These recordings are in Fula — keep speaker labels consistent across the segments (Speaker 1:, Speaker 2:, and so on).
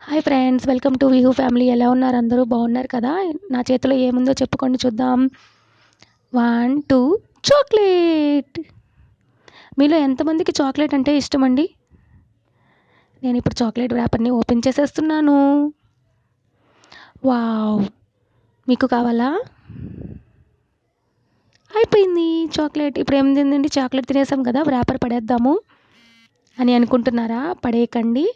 Speaker 1: Hi friends, welcome to విహు ఫ్యామిలీ. ఎలా ఉన్నారు? అందరూ బాగున్నారు కదా? నా చేతిలో ఏముందో చెప్పుకోండి చూద్దాం. 1, 2 చాక్లెట్. మీలో ఎంతమందికి చాక్లెట్ అంటే ఇష్టమండి? నేను ఇప్పుడు చాక్లెట్ ర్యాపర్ని ఓపెన్ చేసేస్తున్నాను. వావ్! మీకు కావాలా? అయిపోయింది చాక్లెట్. ఇప్పుడు ఏమైందండి, చాక్లెట్ తినేసాం కదా, ర్యాపర్ పడేద్దాము అని అనుకుంటున్నారా? పడేయకండి.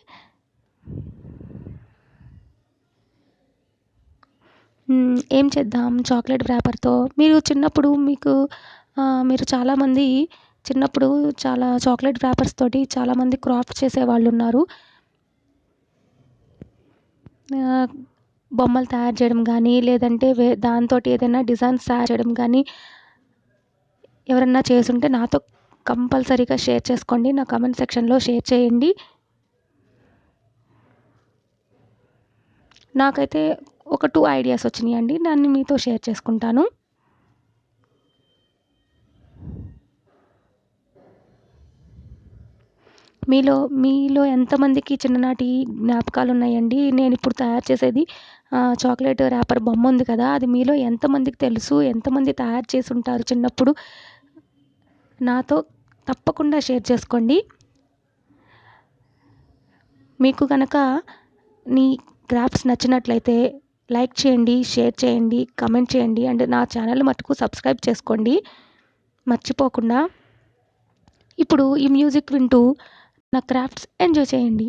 Speaker 1: ఏం చేద్దాం చాక్లెట్ ర్యాపర్తో? మీరు చిన్నప్పుడు మీరు చాలామంది చిన్నప్పుడు చాలా చాక్లెట్ ర్యాపర్స్ తోటి చాలామంది క్రాఫ్ట్ చేసేవాళ్ళు ఉన్నారు. బొమ్మలు తయారు చేయడం కానీ, లేదంటే దాంతోటి ఏదైనా డిజైన్స్ తయారు చేయడం కానీ ఎవరన్నా చేసుంటే నాతో కంపల్సరీగా షేర్ చేసుకోండి. నా కామెంట్ సెక్షన్లో షేర్ చేయండి. నాకైతే ఒక 2 ఐడియాస్ వచ్చినాయండి. దాన్ని మీతో షేర్ చేసుకుంటాను. మీలో ఎంతమందికి చిన్ననాటి జ్ఞాపకాలు ఉన్నాయండి? నేను ఇప్పుడు తయారు చేసేది చాక్లెట్ ర్యాపర్ బొమ్మ ఉంది కదా, అది మీలో ఎంతమందికి తెలుసు? ఎంతమంది తయారు చేసి ఉంటారు చిన్నప్పుడు? నాతో తప్పకుండా షేర్ చేసుకోండి. మీకు కనుక నీ క్రాఫ్ట్స్ నచ్చినట్లయితే లైక్ చేయండి, షేర్ చేయండి, కామెంట్ చేయండి. అండ్ నా ఛానల్ మటుకు సబ్స్క్రైబ్ చేసుకోండి మర్చిపోకుండా. ఇప్పుడు ఈ మ్యూజిక్ వింటూ నా క్రాఫ్ట్స్ ఎంజాయ్ చేయండి.